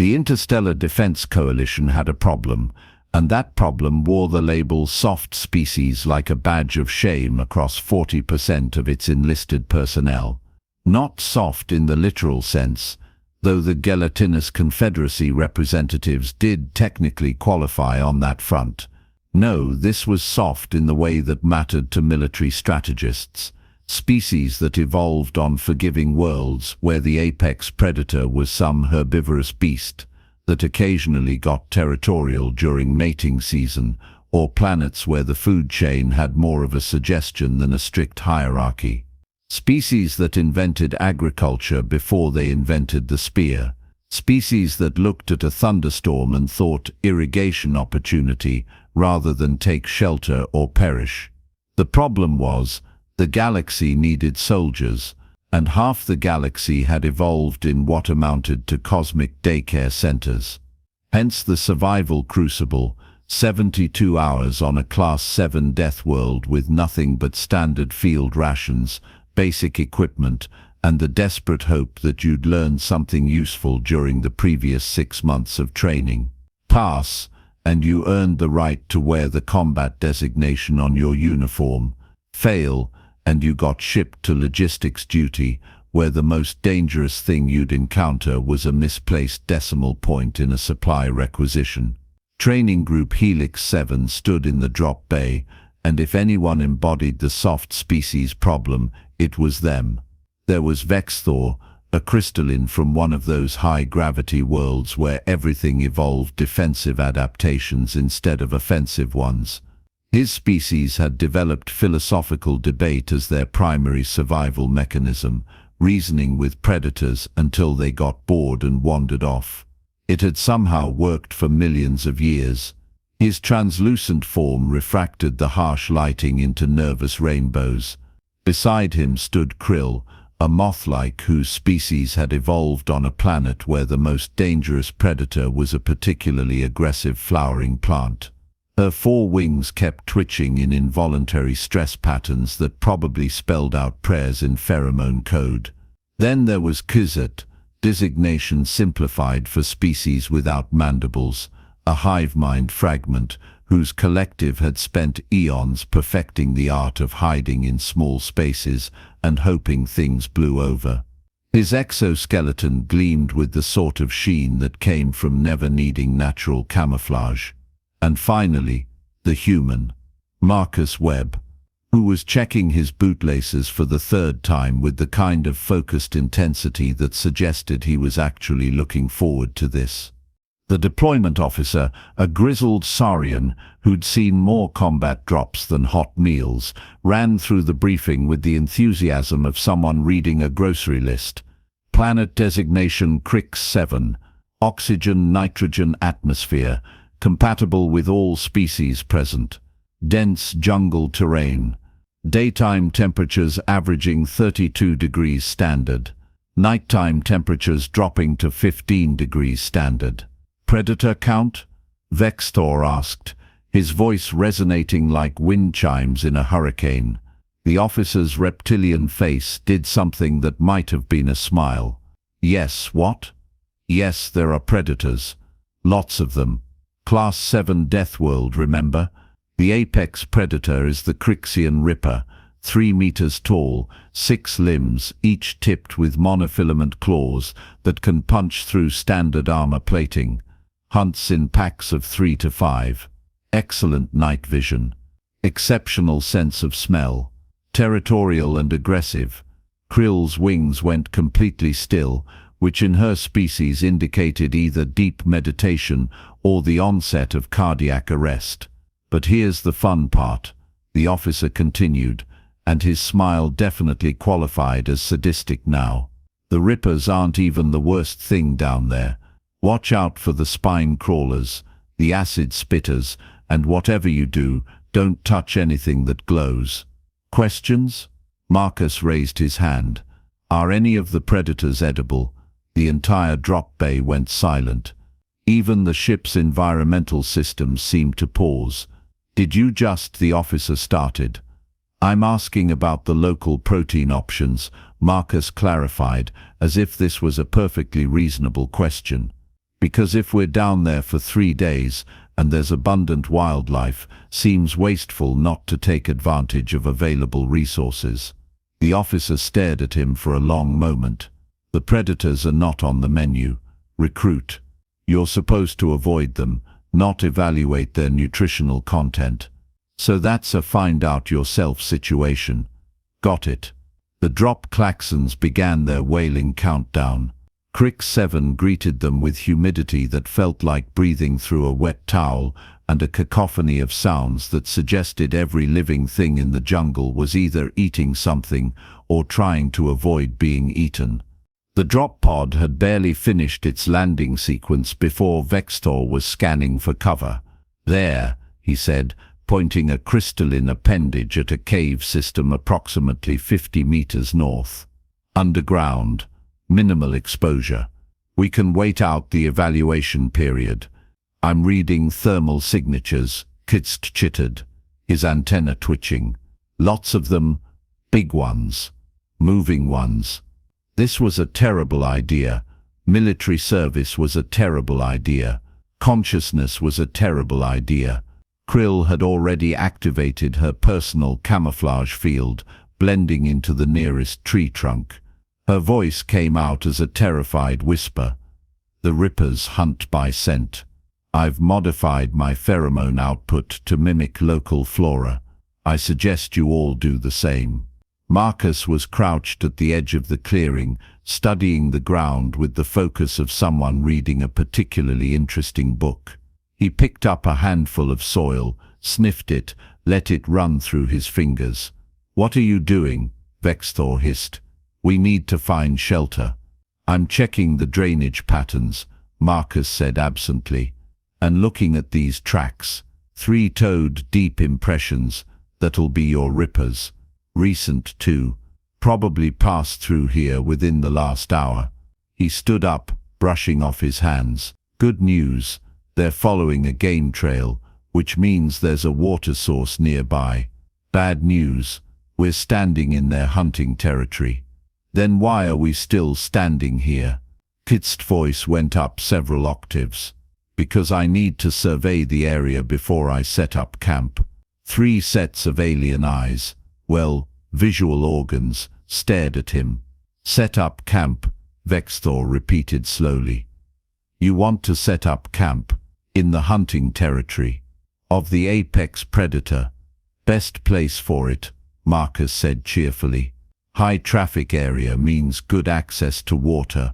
The Interstellar Defense Coalition had a problem, and that problem wore the label soft species like a badge of shame across 40% of its enlisted personnel. Not soft in the literal sense, though the gelatinous Confederacy representatives did technically qualify on that front. No, this was soft in the way that mattered to military strategists. Species that evolved on forgiving worlds where the apex predator was some herbivorous beast that occasionally got territorial during mating season, or planets where the food chain had more of a suggestion than a strict hierarchy. Species that invented agriculture before they invented the spear. Species that looked at a thunderstorm and thought irrigation opportunity rather than take shelter or perish. The problem was, the galaxy needed soldiers, and half the galaxy had evolved in what amounted to cosmic daycare centers. Hence the Survival Crucible, 72 hours on a Class 7 death world with nothing but standard field rations, basic equipment, and the desperate hope that you'd learn something useful during the previous 6 months of training. Pass, and you earned the right to wear the combat designation on your uniform. Fail, and you got shipped to logistics duty, where the most dangerous thing you'd encounter was a misplaced decimal point in a supply requisition. Training Group Helix 7 stood in the drop bay, and if anyone embodied the soft species problem, it was them. There was Vexthor, a crystalline from one of those high-gravity worlds where everything evolved defensive adaptations instead of offensive ones. His species had developed philosophical debate as their primary survival mechanism, reasoning with predators until they got bored and wandered off. It had somehow worked for millions of years. His translucent form refracted the harsh lighting into nervous rainbows. Beside him stood Krill, a moth-like whose species had evolved on a planet where the most dangerous predator was a particularly aggressive flowering plant. Her 4 wings kept twitching in involuntary stress patterns that probably spelled out prayers in pheromone code. Then there was Kizet, designation simplified for species without mandibles, a hive mind fragment whose collective had spent eons perfecting the art of hiding in small spaces and hoping things blew over. His exoskeleton gleamed with the sort of sheen that came from never needing natural camouflage. And finally, the human, Marcus Webb, who was checking his bootlaces for the 3rd time with the kind of focused intensity that suggested he was actually looking forward to this. The deployment officer, a grizzled Saurian who'd seen more combat drops than hot meals, ran through the briefing with the enthusiasm of someone reading a grocery list. Planet designation Crix 7, oxygen, nitrogen atmosphere, compatible with all species present. Dense jungle terrain. Daytime temperatures averaging 32 degrees standard. Nighttime temperatures dropping to 15 degrees standard. Predator count? Vexthor asked, his voice resonating like wind chimes in a hurricane. The officer's reptilian face did something that might have been a smile. Yes, what? Yes, there are predators. Lots of them. Class 7 death world, remember? The apex predator is the Crixian Ripper, 3 meters tall, 6 limbs, each tipped with monofilament claws that can punch through standard armor plating. Hunts in packs of 3 to 5. Excellent night vision. Exceptional sense of smell. Territorial and aggressive. Krill's wings went completely still, which in her species indicated either deep meditation or the onset of cardiac arrest. But here's the fun part, the officer continued, and his smile definitely qualified as sadistic now. The Rippers aren't even the worst thing down there. Watch out for the spine crawlers, the acid spitters, and whatever you do, don't touch anything that glows. Questions? Marcus raised his hand. Are any of the predators edible? The entire drop bay went silent. Even the ship's environmental systems seemed to pause. Did you just? The officer started. I'm asking about the local protein options, Marcus clarified, as if this was a perfectly reasonable question. Because if we're down there for 3 days and there's abundant wildlife, seems wasteful not to take advantage of available resources. The officer stared at him for a long moment. The predators are not on the menu. Recruit. You're supposed to avoid them, not evaluate their nutritional content. So that's a find out yourself situation. Got it. The drop klaxons began their wailing countdown. Crick 7 greeted them with humidity that felt like breathing through a wet towel and a cacophony of sounds that suggested every living thing in the jungle was either eating something or trying to avoid being eaten. The drop pod had barely finished its landing sequence before Vextor was scanning for cover. There, he said, pointing a crystalline appendage at a cave system approximately 50 meters north. Underground. Minimal exposure. We can wait out the evaluation period. I'm reading thermal signatures, Kitst chittered, his antenna twitching. Lots of them, big ones, moving ones. This was a terrible idea. Military service was a terrible idea. Consciousness was a terrible idea. Krill had already activated her personal camouflage field, blending into the nearest tree trunk. Her voice came out as a terrified whisper. The Rippers hunt by scent. I've modified my pheromone output to mimic local flora. I suggest you all do the same. Marcus was crouched at the edge of the clearing, studying the ground with the focus of someone reading a particularly interesting book. He picked up a handful of soil, sniffed it, let it run through his fingers. What are you doing? Vextor hissed. We need to find shelter. I'm checking the drainage patterns, Marcus said absently, and looking at these tracks. 3-toed deep impressions, that'll be your rippers. Recent too, probably passed through here within the last hour. He stood up, brushing off his hands. Good news, they're following a game trail, which means there's a water source nearby. Bad news, we're standing in their hunting territory. Then why are we still standing here? Kit's voice went up several octaves. Because I need to survey the area before I set up camp. 3 sets of alien eyes, well, visual organs, stared at him. Set up camp, Vextor repeated slowly. You want to set up camp in the hunting territory of the apex predator. Best place for it, Marcus said cheerfully. High traffic area means good access to water,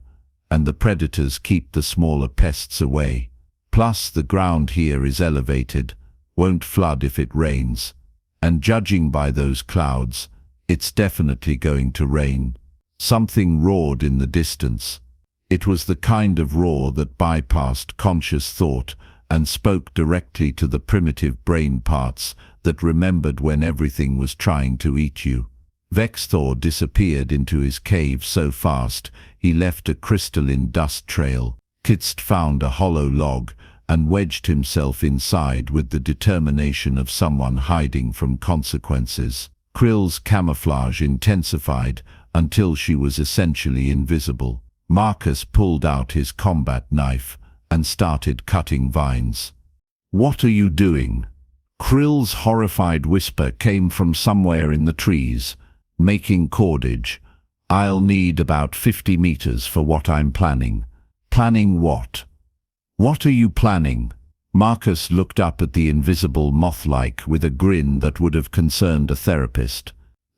and the predators keep the smaller pests away. Plus the ground here is elevated, won't flood if it rains, and judging by those clouds, it's definitely going to rain. Something roared in the distance. It was the kind of roar that bypassed conscious thought and spoke directly to the primitive brain parts that remembered when everything was trying to eat you. Vextor disappeared into his cave so fast he left a crystalline dust trail. Kitst found a hollow log and wedged himself inside with the determination of someone hiding from consequences. Krill's camouflage intensified until she was essentially invisible. Marcus pulled out his combat knife and started cutting vines. What are you doing? Krill's horrified whisper came from somewhere in the trees. Making cordage. I'll need about 50 meters for what I'm planning. Planning what? What are you planning? Marcus looked up at the invisible moth-like with a grin that would have concerned a therapist.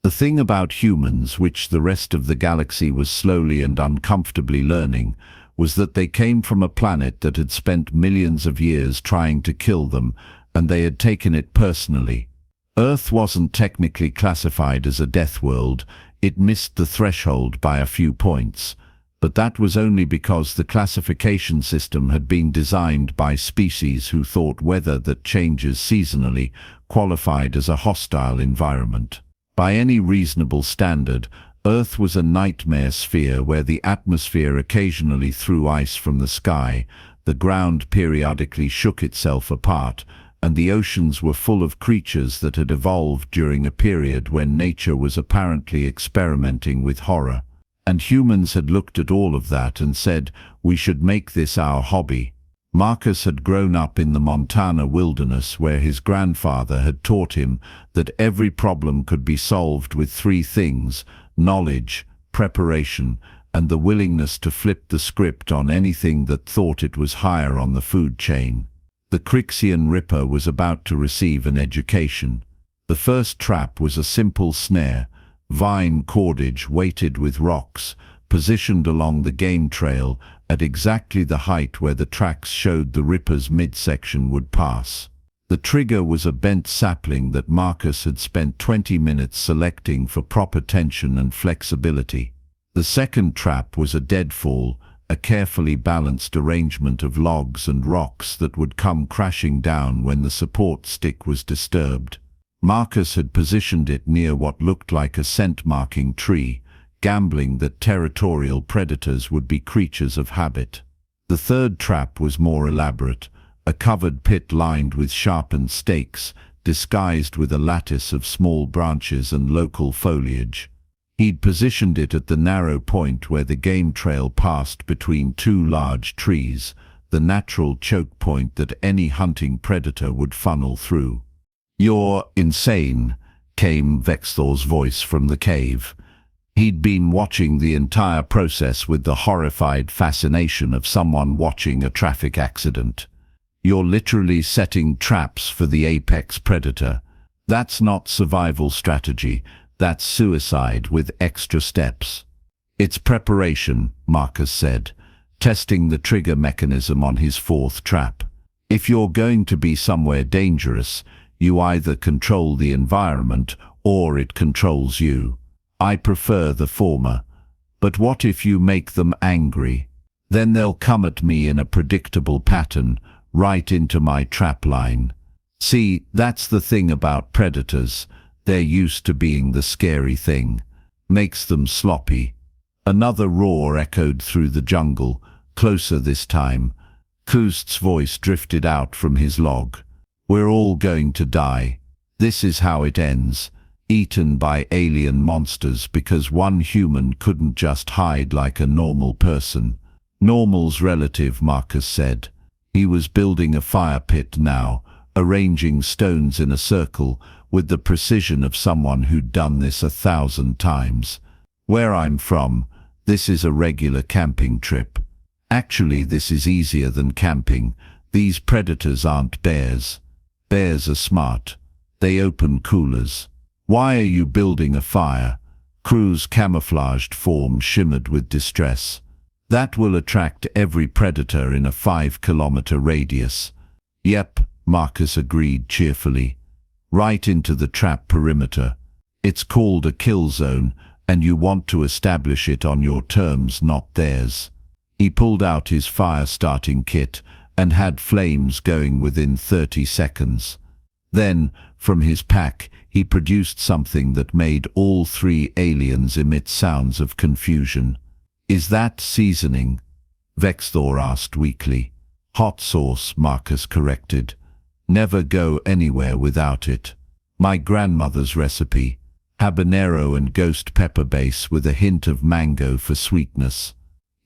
The thing about humans, which the rest of the galaxy was slowly and uncomfortably learning, was that they came from a planet that had spent millions of years trying to kill them, and they had taken it personally. Earth wasn't technically classified as a death world. It missed the threshold by a few points, but that was only because the classification system had been designed by species who thought weather that changes seasonally qualified as a hostile environment. By any reasonable standard, Earth was a nightmare sphere where the atmosphere occasionally threw ice from the sky, the ground periodically shook itself apart, and the oceans were full of creatures that had evolved during a period when nature was apparently experimenting with horror. And humans had looked at all of that and said, we should make this our hobby. Marcus had grown up in the Montana wilderness where his grandfather had taught him that every problem could be solved with three things: knowledge, preparation, and the willingness to flip the script on anything that thought it was higher on the food chain. The Crixian Ripper was about to receive an education. The first trap was a simple snare, vine cordage weighted with rocks, positioned along the game trail at exactly the height where the tracks showed the Ripper's midsection would pass. The trigger was a bent sapling that Marcus had spent 20 minutes selecting for proper tension and flexibility. The second trap was a deadfall, a carefully balanced arrangement of logs and rocks that would come crashing down when the support stick was disturbed. Marcus had positioned it near what looked like a scent-marking tree, gambling that territorial predators would be creatures of habit. The third trap was more elaborate, a covered pit lined with sharpened stakes, disguised with a lattice of small branches and local foliage. He'd positioned it at the narrow point where the game trail passed between two large trees, the natural choke point that any hunting predator would funnel through. "You're insane," came Vexthor's voice from the cave. He'd been watching the entire process with the horrified fascination of someone watching a traffic accident. "You're literally setting traps for the apex predator. That's not survival strategy, that's suicide with extra steps." "It's preparation," Marcus said, testing the trigger mechanism on his fourth trap. "If you're going to be somewhere dangerous, you either control the environment or it controls you. I prefer the former. But what if you make them angry? Then they'll come at me in a predictable pattern, right into my trap line. See, that's the thing about predators. They're used to being the scary thing. Makes them sloppy." Another roar echoed through the jungle, closer this time. Kust's voice drifted out from his log. "We're all going to die. This is how it ends. Eaten by alien monsters because one human couldn't just hide like a normal person." "Normal's relative," Marcus said. He was building a fire pit now, arranging stones in a circle with the precision of someone who'd done this 1,000 times. "Where I'm from, this is a regular camping trip. Actually, this is easier than camping. These predators aren't bears. Bears are smart. They open coolers." "Why are you building a fire?" Crew's camouflaged form shimmered with distress. "That will attract every predator in a 5-kilometer radius." "Yep," Marcus agreed cheerfully. "Right into the trap perimeter. It's called a kill zone, and you want to establish it on your terms, not theirs." He pulled out his fire-starting kit and had flames going within 30 seconds. Then, from his pack, he produced something that made all three aliens emit sounds of confusion. "Is that seasoning?" Vexthor asked weakly. "Hot sauce," Marcus corrected. "Never go anywhere without it. My grandmother's recipe. Habanero and ghost pepper base with a hint of mango for sweetness."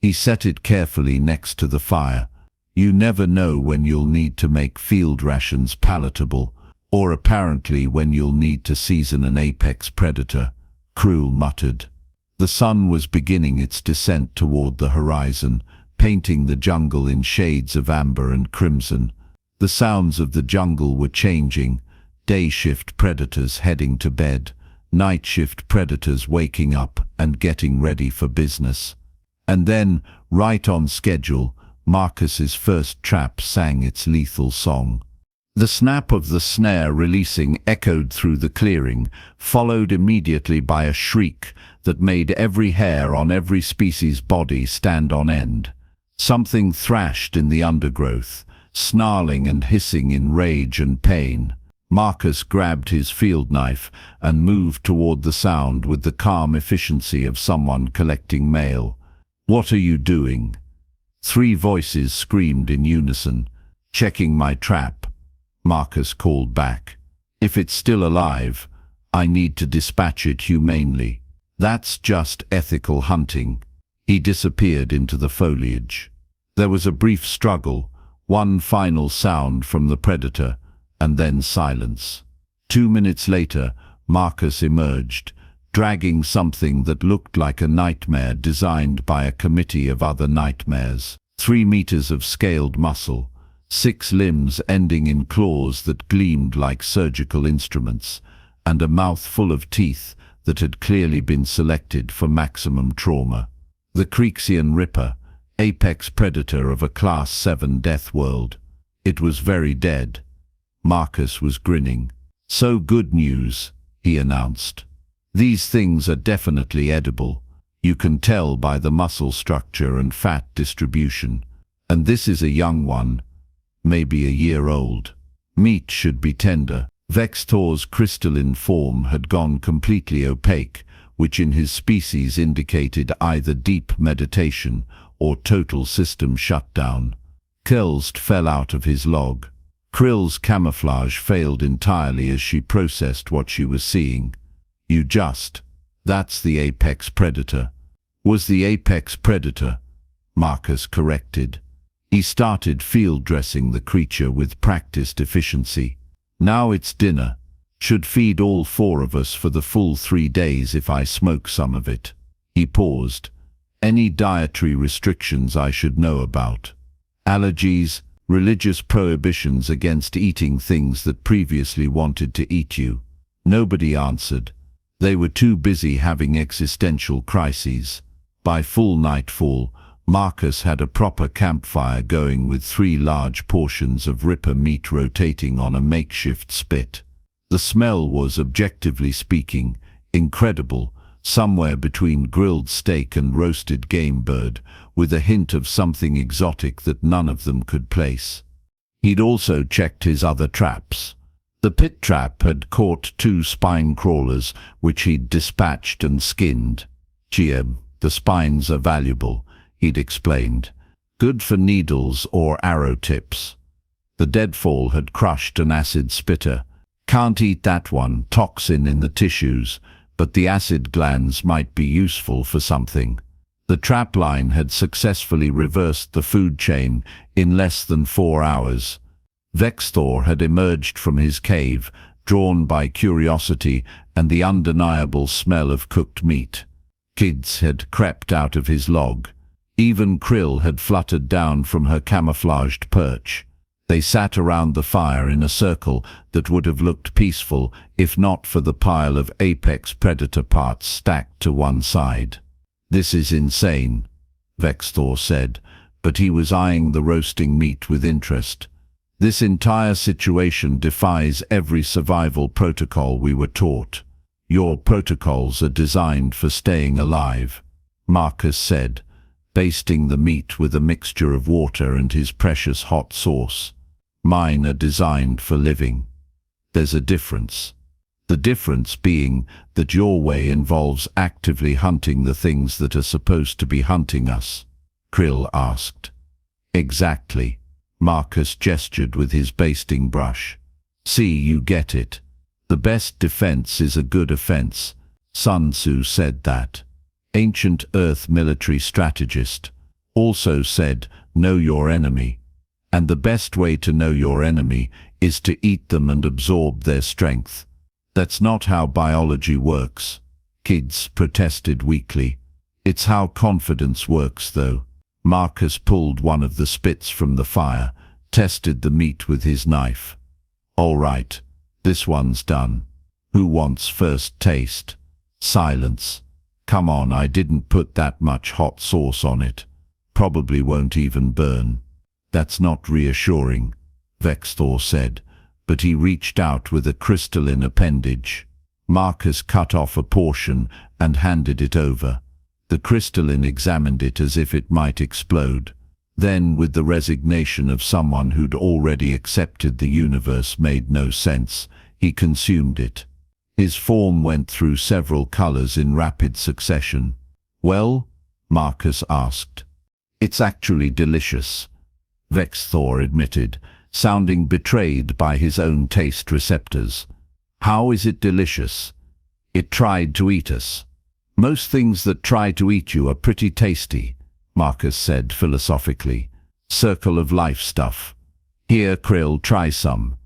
He set it carefully next to the fire. "You never know when you'll need to make field rations palatable, or apparently when you'll need to season an apex predator," Krul muttered. The sun was beginning its descent toward the horizon, painting the jungle in shades of amber and crimson. The sounds of the jungle were changing: day shift predators heading to bed, night shift predators waking up and getting ready for business. And then, right on schedule, Marcus's first trap sang its lethal song. The snap of the snare releasing echoed through the clearing, followed immediately by a shriek that made every hair on every species' body stand on end. Something thrashed in the undergrowth, snarling and hissing in rage and pain. Marcus grabbed his field knife and moved toward the sound with the calm efficiency of someone collecting mail. "What are you doing?" Three voices screamed in unison. "Checking my trap," Marcus called back. "If it's still alive, I need to dispatch it humanely." That's just ethical hunting. He disappeared into the foliage. There was a brief struggle, one final sound from the predator, and then silence. 2 minutes later, Marcus emerged, dragging something that looked like a nightmare designed by a committee of other nightmares. 3 meters of scaled muscle, 6 limbs ending in claws that gleamed like surgical instruments, and a mouth full of teeth that had clearly been selected for maximum trauma. The Creeksian Ripper, apex predator of a Class 7 death world. It was very dead. Marcus was grinning. "So good news," he announced. "These things are definitely edible. You can tell by the muscle structure and fat distribution. And this is a young one, maybe a year old. Meat should be tender." Vextor's crystalline form had gone completely opaque, which in his species indicated either deep meditation or total system shutdown. Kelst fell out of his log. Krill's camouflage failed entirely as she processed what she was seeing. That's the apex predator." "Was the apex predator," Marcus corrected. He started field dressing the creature with practiced efficiency. "Now it's dinner. Should feed all 4 of us for the full 3 days if I smoke some of it." He paused. "Any dietary restrictions I should know about? Allergies, religious prohibitions against eating things that previously wanted to eat you?" Nobody answered. They were too busy having existential crises. By full nightfall, Marcus had a proper campfire going with 3 large portions of Ripper meat rotating on a makeshift spit. The smell was, objectively speaking, incredible, somewhere between grilled steak and roasted game bird, with a hint of something exotic that none of them could place. He'd also checked his other traps. The pit trap had caught 2 spine crawlers, which he'd dispatched and skinned. "The spines are valuable," he'd explained. "Good for needles or arrow tips." The deadfall had crushed an acid spitter. "Can't eat that one, toxin in the tissues, but the acid glands might be useful for something." The trapline had successfully reversed the food chain in less than 4 hours. Vextor had emerged from his cave, drawn by curiosity and the undeniable smell of cooked meat. Kids had crept out of his log. Even Krill had fluttered down from her camouflaged perch. They sat around the fire in a circle that would have looked peaceful if not for the pile of apex predator parts stacked to one side. "This is insane," Vextor said, but he was eyeing the roasting meat with interest. "This entire situation defies every survival protocol we were taught." "Your protocols are designed for staying alive," Marcus said, basting the meat with a mixture of water and his precious hot sauce. "Mine are designed for living. There's a difference. The difference being that your way involves actively hunting the things that are supposed to be hunting us," Krill asked. "Exactly." Marcus gestured with his basting brush. "See, you get it. The best defense is a good offense. Sun Tzu said that. Ancient Earth military strategist. Also said, know your enemy. And the best way to know your enemy is to eat them and absorb their strength. That's not how biology works." Kids protested weakly. "It's how confidence works, though." Marcus pulled one of the spits from the fire, tested the meat with his knife. "All right, this one's done. Who wants first taste?" Silence. "Come on, I didn't put that much hot sauce on it. Probably won't even burn." "That's not reassuring," Vextor said, but he reached out with a crystalline appendage. Marcus cut off a portion and handed it over. The crystalline examined it as if it might explode. Then, with the resignation of someone who'd already accepted the universe made no sense, he consumed it. His form went through several colors in rapid succession. "Well?" Marcus asked. "It's actually delicious," Vextor admitted, sounding betrayed by his own taste receptors. "How is it delicious?" "It tried to eat us," Most things that try to eat you are pretty tasty, Marcus said philosophically. Circle of life stuff. Here, Krill, try some.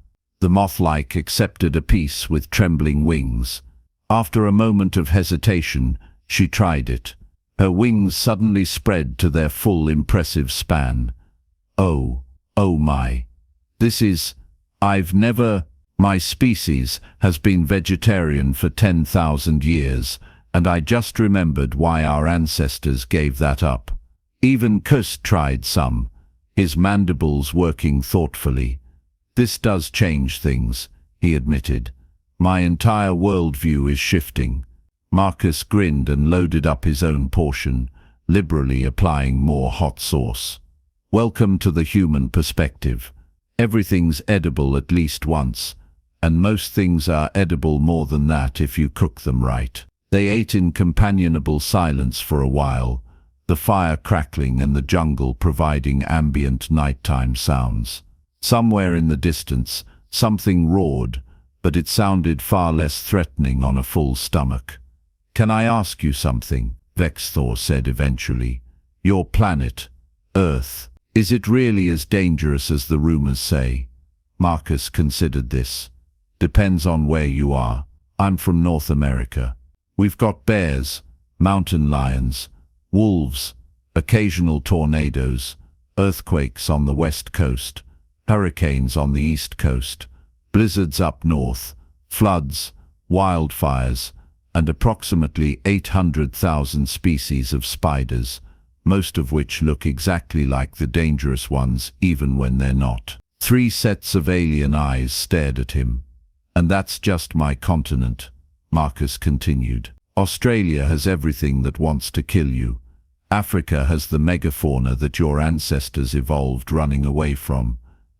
The moth-like accepted a piece with trembling wings. After a moment of hesitation, she tried it. Her wings suddenly spread to their full impressive span. Oh my. My species has been vegetarian for 10,000 years, and I just remembered why our ancestors gave that up. Even Kus tried some, his mandibles working thoughtfully. This does change things, he admitted. My entire worldview is shifting. Marcus grinned and loaded up his own portion, liberally applying more hot sauce. Welcome to the human perspective. Everything's edible at least once, and most things are edible more than that if you cook them right. They ate in companionable silence for a while, the fire crackling and the jungle providing ambient nighttime sounds. Somewhere in the distance, something roared, but it sounded far less threatening on a full stomach. "Can I ask you something?" Vexthor said eventually. "Your planet, Earth, is it really as dangerous as the rumors say?" Marcus considered this. "Depends on where you are. I'm from North America. We've got bears, mountain lions, wolves, occasional tornadoes, earthquakes on the west coast, hurricanes on the east coast, blizzards up north, floods, wildfires, and approximately 800,000 species of spiders, most of which look exactly like the dangerous ones even when they're not." 3 sets of alien eyes stared at him. "And that's just my continent," Marcus continued. "Australia has everything that wants to kill you. Africa has the megafauna that your ancestors evolved running away from.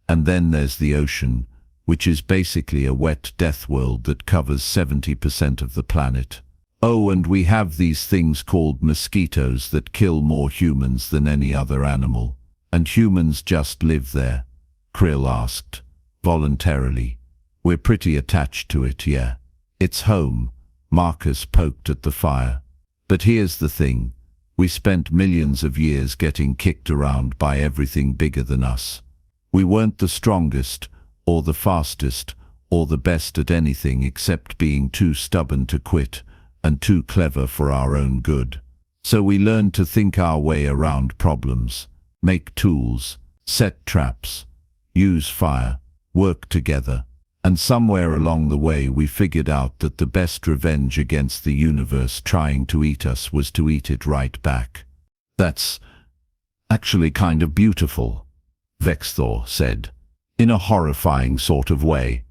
And then there's the ocean, which is basically a wet death world that covers 70% of the planet. Oh, and we have these things called mosquitoes that kill more humans than any other animal. And humans just live there?" Krill asked, voluntarily. "We're pretty attached to it, yeah. It's home." Marcus poked at the fire. "But here's the thing. We spent millions of years getting kicked around by everything bigger than us. We weren't the strongest, or the fastest, or the best at anything except being too stubborn to quit, and too clever for our own good. So we learned to think our way around problems, make tools, set traps, use fire, work together. And somewhere along the way we figured out that the best revenge against the universe trying to eat us was to eat it right back." "That's actually kind of beautiful," Vexthor said, "in a horrifying sort of way."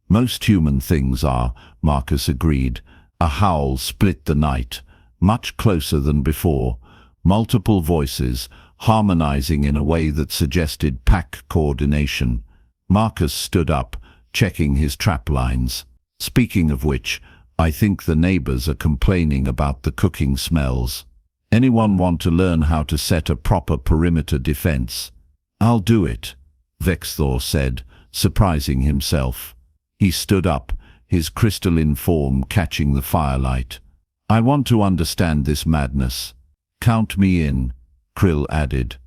"Most human things are," Marcus agreed. A howl split the night, much closer than before, multiple voices, harmonizing in a way that suggested pack coordination. Marcus stood up, checking his trap lines. "Speaking of which, I think the neighbors are complaining about the cooking smells. Anyone want to learn how to set a proper perimeter defense?" "I'll do it," Vexthor said, surprising himself. He stood up, his crystalline form catching the firelight. "I want to understand this madness." "Count me in," Krill added.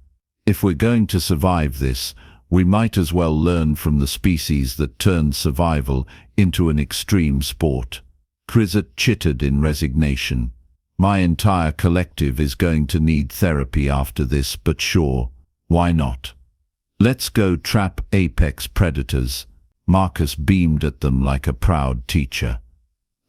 "If we're going to survive this, we might as well learn from the species that turned survival into an extreme sport." Krizzet chittered in resignation. "My entire collective is going to need therapy after this, but sure, why not? Let's go trap apex predators." Marcus beamed at them like a proud teacher.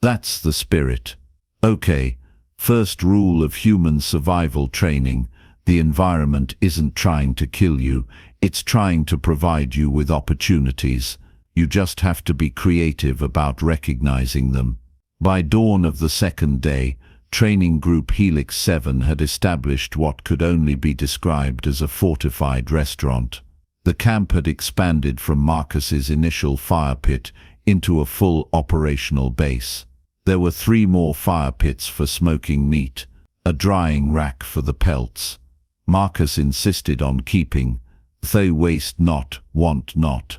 "That's the spirit. Okay, first rule of human survival training. The environment isn't trying to kill you, it's trying to provide you with opportunities. You just have to be creative about recognizing them." By dawn of the second day, training group Helix 7 had established what could only be described as a fortified restaurant. The camp had expanded from Marcus's initial fire pit into a full operational base. There were 3 more fire pits for smoking meat, a drying rack for the pelts. Marcus insisted on keeping, "They waste not, want not,"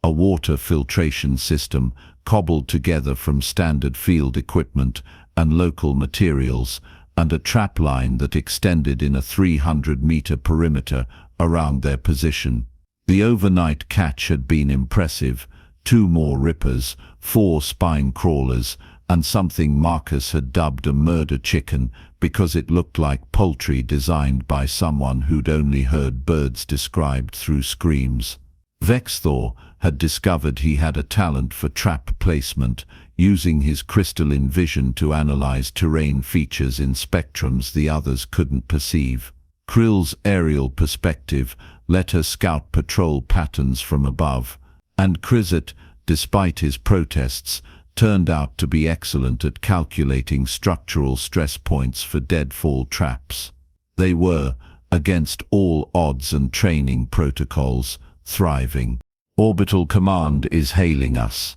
a water filtration system cobbled together from standard field equipment and local materials, and a trapline that extended in a 300-meter perimeter around their position. The overnight catch had been impressive: 2 more rippers, 4 spine crawlers, and something Marcus had dubbed a murder chicken because it looked like poultry designed by someone who'd only heard birds described through screams. Vexthor had discovered he had a talent for trap placement, using his crystalline vision to analyze terrain features in spectrums the others couldn't perceive. Krill's aerial perspective let her scout patrol patterns from above, and Krizet, despite his protests, turned out to be excellent at calculating structural stress points for deadfall traps. They were, against all odds and training protocols, thriving. "Orbital Command is hailing us,"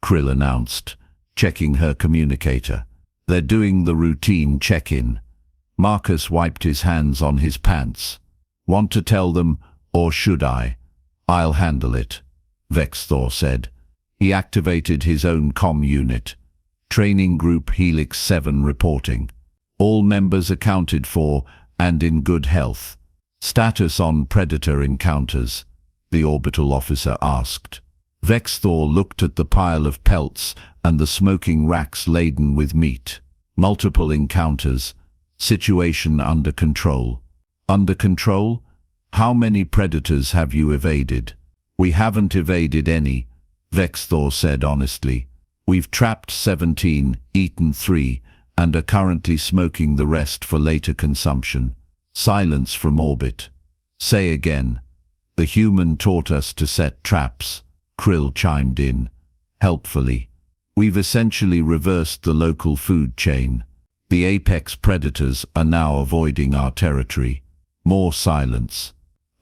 Krill announced, checking her communicator. "They're doing the routine check-in." Marcus wiped his hands on his pants. "Want to tell them, or should I?" "I'll handle it," Vexthor said. He activated his own comm unit. "Training Group Helix 7 reporting. All members accounted for and in good health. Status on Predator encounters?" the orbital officer asked. Vexthor looked at the pile of pelts and the smoking racks laden with meat. "Multiple encounters. Situation under control." "Under control? How many predators have you evaded?" "We haven't evaded any," Vexthor said honestly. "We've trapped 17, eaten 3, and are currently smoking the rest for later consumption." Silence from orbit. "Say again." "The human taught us to set traps," Krill chimed in, helpfully. "We've essentially reversed the local food chain. The apex predators are now avoiding our territory." More silence.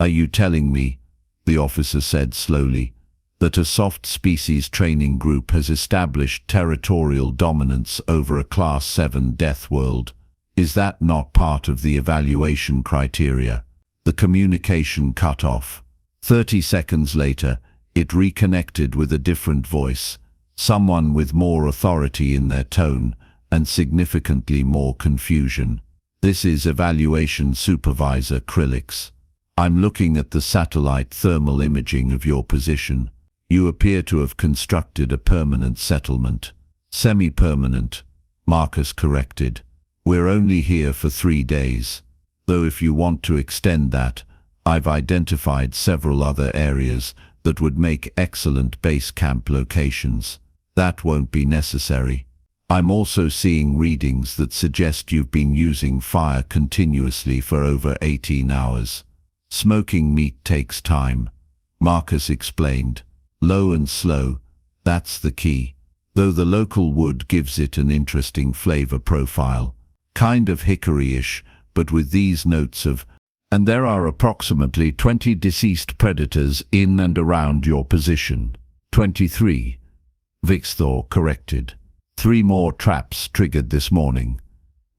"Are you telling me," the officer said slowly, "that a soft species training group has established territorial dominance over a Class 7 death world? Is that not part of the evaluation criteria?" The communication cut off. 30 seconds later, it reconnected with a different voice, someone with more authority in their tone and significantly more confusion. "This is Evaluation Supervisor Krillix. I'm looking at the satellite thermal imaging of your position. You appear to have constructed a permanent settlement." "Semi-permanent," Marcus corrected. "We're only here for 3 days. Though if you want to extend that, I've identified several other areas that would make excellent base camp locations." "That won't be necessary. I'm also seeing readings that suggest you've been using fire continuously for over 18 hours. Smoking meat takes time," Marcus explained. "Low and slow, that's the key. Though the local wood gives it an interesting flavor profile. Kind of hickory-ish, but with these notes of, and there are approximately 20 deceased predators in and around your position." 23, Vexthor corrected. 3 more traps triggered this morning.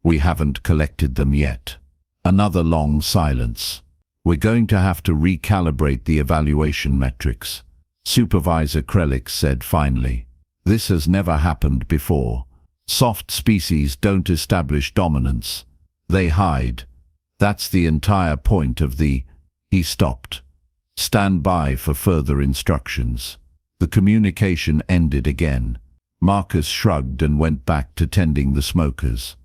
We haven't collected them yet." Another long silence. "We're going to have to recalibrate the evaluation metrics," Supervisor Krellix said finally. "This has never happened before. Soft species don't establish dominance. They hide. That's the entire point of the—" He stopped. "Stand by for further instructions." The communication ended again. Marcus shrugged and went back to tending the smokers.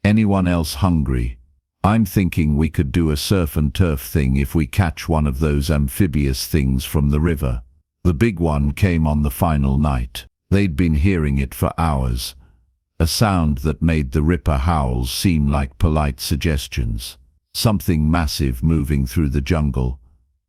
"Anyone else hungry? I'm thinking we could do a surf and turf thing if we catch one of those amphibious things from the river." The big one came on the final night. They'd been hearing it for hours, a sound that made the ripper howls seem like polite suggestions. Something massive moving through the jungle,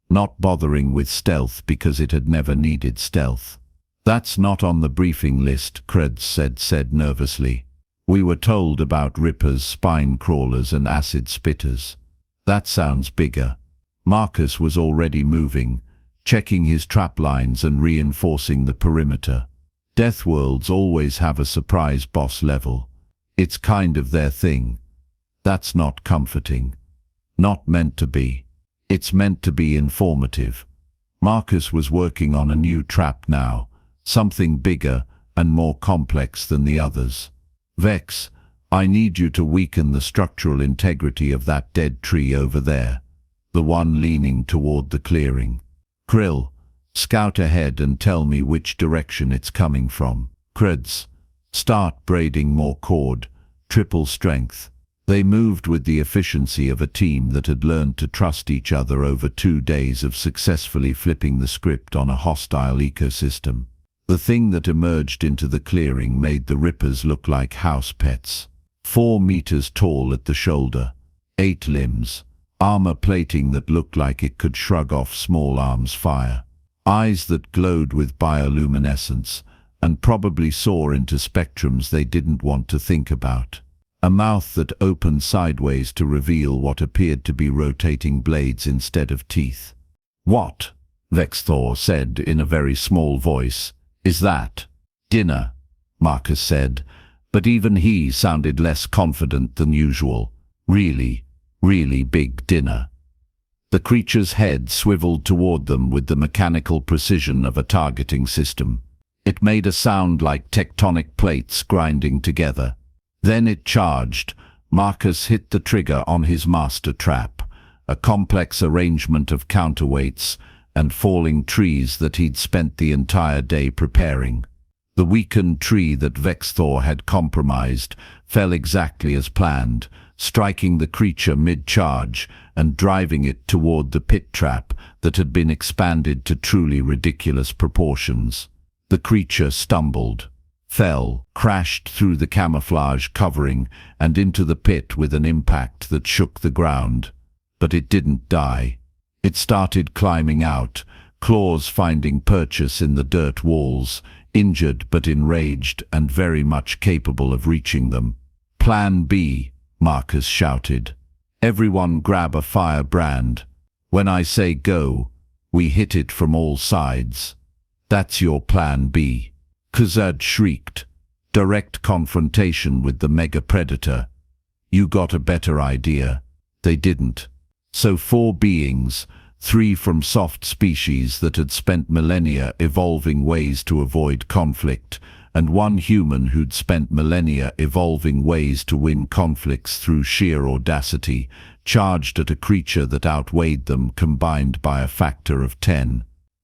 not bothering with stealth because it had never needed stealth. "That's not on the briefing list," Krebs said nervously. "We were told about rippers, spine crawlers and acid spitters." "That sounds bigger." Marcus was already moving, checking his trap lines and reinforcing the perimeter. Death worlds always have a surprise boss level. It's kind of their thing. That's not comforting. Not meant to be. It's meant to be informative. Marcus was working on a new trap now, something bigger and more complex than the others. "Vex, I need you to weaken the structural integrity of that dead tree over there, the one leaning toward the clearing. Krill, scout ahead and tell me which direction it's coming from. Creds, start braiding more cord, triple strength. They moved with the efficiency of a team that had learned to trust each other over 2 days of successfully flipping the script on a hostile ecosystem. The thing that emerged into the clearing made the Rippers look like house pets. 4 meters tall at the shoulder, 8 limbs, armor plating that looked like it could shrug off small arms fire, eyes that glowed with bioluminescence and probably saw into spectrums they didn't want to think about. A mouth that opened sideways to reveal what appeared to be rotating blades instead of teeth. "What?" Vexthor said in a very small voice. "Is that?" "Dinner," Marcus said, but even he sounded less confident than usual. "Really, really big dinner." The creature's head swiveled toward them with the mechanical precision of a targeting system. It made a sound like tectonic plates grinding together. Then it charged. Marcus hit the trigger on his master trap, a complex arrangement of counterweights and falling trees that he'd spent the entire day preparing. The weakened tree that Vexthor had compromised fell exactly as planned, striking the creature mid-charge and driving it toward the pit trap that had been expanded to truly ridiculous proportions. The creature stumbled, fell, crashed through the camouflage covering and into the pit with an impact that shook the ground. But it didn't die. It started climbing out, claws finding purchase in the dirt walls, injured but enraged and very much capable of reaching them. "Plan B," Marcus shouted. "Everyone grab a firebrand. When I say go, we hit it from all sides. That's your plan B." Khazad shrieked. "Direct confrontation with the mega-predator. You got a better idea." They didn't. So 4 beings, 3 from soft species that had spent millennia evolving ways to avoid conflict, and 1 human who'd spent millennia evolving ways to win conflicts through sheer audacity, charged at a creature that outweighed them combined by a factor of 10.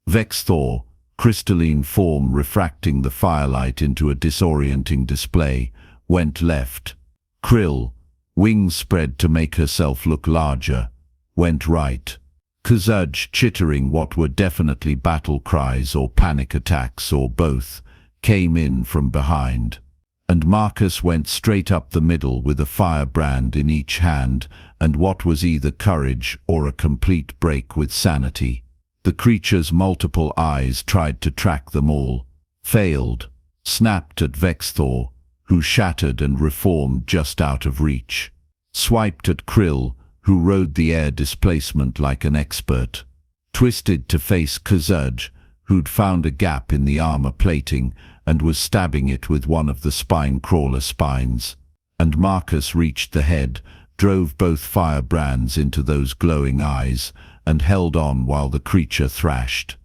Vexthor, crystalline form refracting the firelight into a disorienting display, went left. Krill, wings spread to make herself look larger, went right. Khazad, chittering what were definitely battle cries or panic attacks or both, came in from behind. And Marcus went straight up the middle with a firebrand in each hand and what was either courage or a complete break with sanity. The creature's multiple eyes tried to track them all, failed, snapped at Vexthor, who shattered and reformed just out of reach, swiped at Krill, who rode the air displacement like an expert, twisted to face Khazad, who'd found a gap in the armor plating and was stabbing it with one of the spine-crawler spines. And Marcus reached the head, drove both firebrands into those glowing eyes, and held on while the creature thrashed.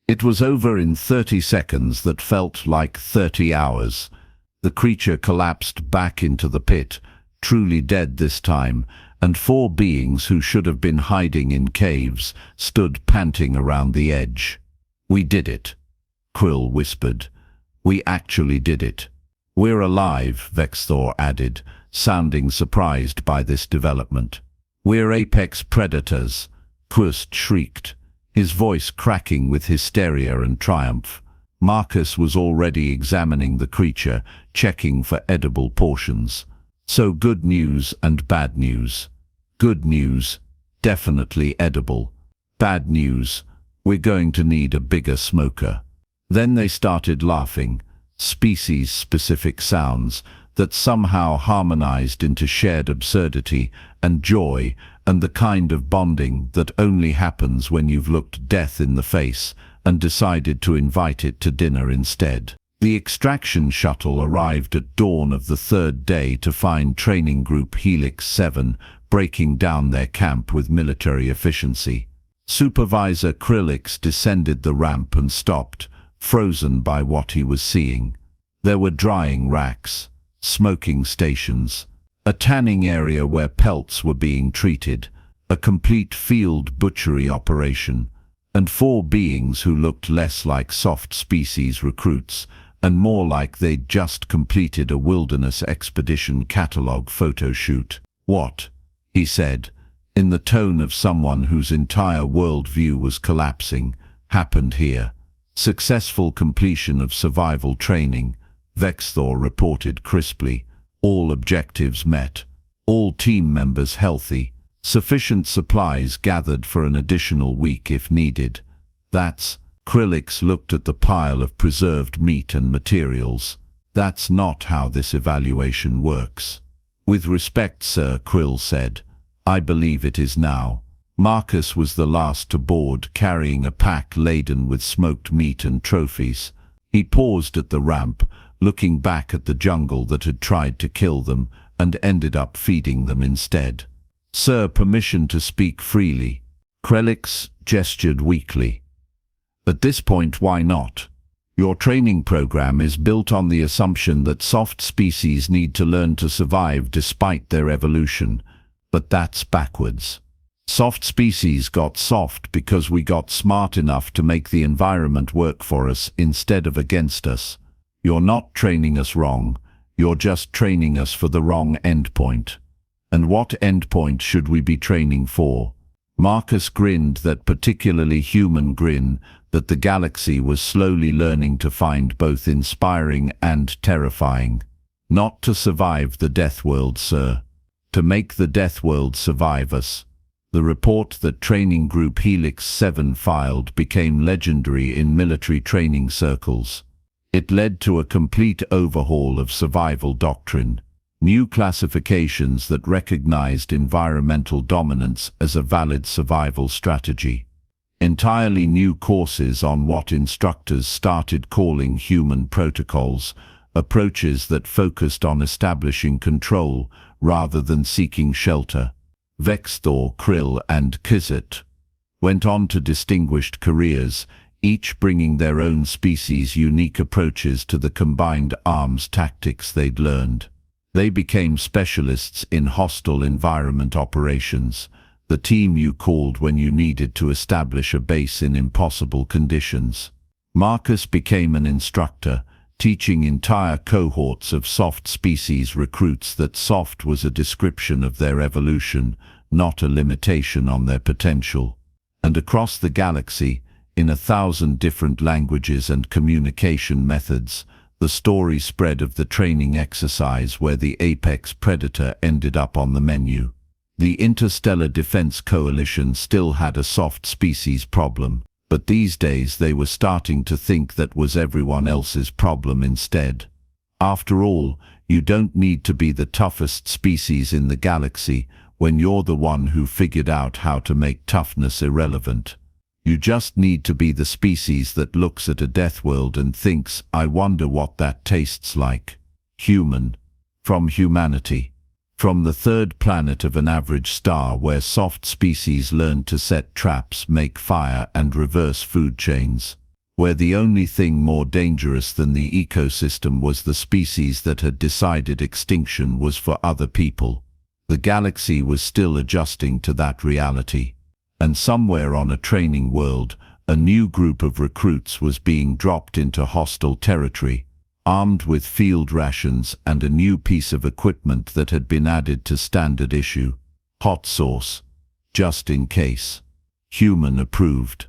It was over in 30 seconds that felt like 30 hours. The creature collapsed back into the pit, truly dead this time, and 4 beings who should have been hiding in caves stood panting around the edge. "We did it," Krill whispered. "We actually did it." "We're alive," Vexthor added, sounding surprised by this development. "We're apex predators," Quist shrieked, his voice cracking with hysteria and triumph. Marcus was already examining the creature, checking for edible portions. So good news and bad news. Good news, definitely edible. Bad news, we're going to need a bigger smoker. Then they started laughing, species-specific sounds that somehow harmonized into shared absurdity and joy and the kind of bonding that only happens when you've looked death in the face and decided to invite it to dinner instead. The extraction shuttle arrived at dawn of the 3rd day to find training group Helix 7 breaking down their camp with military efficiency. Supervisor Krillix descended the ramp and stopped, frozen by what he was seeing. There were drying racks, smoking stations, a tanning area where pelts were being treated, a complete field butchery operation, and 4 beings who looked less like soft species recruits and more like they'd just completed a wilderness expedition catalog photo shoot. "What?" he said, in the tone of someone whose entire worldview was collapsing, "happened here." "Successful completion of survival training," Vexthor reported crisply. "All objectives met. All team members healthy. Sufficient supplies gathered for an additional week if needed." "That's..." Helix looked at the pile of preserved meat and materials. "That's not how this evaluation works." "With respect, sir," Krill said, "I believe it is now." Marcus was the last to board, carrying a pack laden with smoked meat and trophies. He paused at the ramp, looking back at the jungle that had tried to kill them and ended up feeding them instead. "Sir, permission to speak freely." Helix gestured weakly. "At this point, why not? Your training program is built on the assumption that soft species need to learn to survive despite their evolution, but that's backwards. Soft species got soft because we got smart enough to make the environment work for us instead of against us. You're not training us wrong, you're just training us for the wrong endpoint." "And what endpoint should we be training for?" Marcus grinned, that particularly human grin that the galaxy was slowly learning to find both inspiring and terrifying. "Not to survive the death world, sir. To make the death world survive us." The report that Training Group Helix 7 filed became legendary in military training circles. It led to a complete overhaul of survival doctrine. New classifications that recognized environmental dominance as a valid survival strategy. Entirely new courses on what instructors started calling human protocols, approaches that focused on establishing control rather than seeking shelter. Vexthor, Krill, and Kizet went on to distinguished careers, each bringing their own species' unique approaches to the combined arms tactics they'd learned. They became specialists in hostile environment operations, the team you called when you needed to establish a base in impossible conditions. Marcus became an instructor, teaching entire cohorts of soft species recruits that soft was a description of their evolution, not a limitation on their potential. And across the galaxy, in 1,000 different languages and communication methods, the story spread of the training exercise where the apex predator ended up on the menu. The Interstellar Defense Coalition still had a soft species problem, but these days they were starting to think that was everyone else's problem instead. After all, you don't need to be the toughest species in the galaxy when you're the one who figured out how to make toughness irrelevant. You just need to be the species that looks at a death world and thinks, "I wonder what that tastes like." Human. From humanity. From the third planet of an average star where soft species learned to set traps, make fire, and reverse food chains. Where the only thing more dangerous than the ecosystem was the species that had decided extinction was for other people. The galaxy was still adjusting to that reality. And somewhere on a training world, a new group of recruits was being dropped into hostile territory, armed with field rations and a new piece of equipment that had been added to standard issue. Hot sauce. Just in case. Human approved.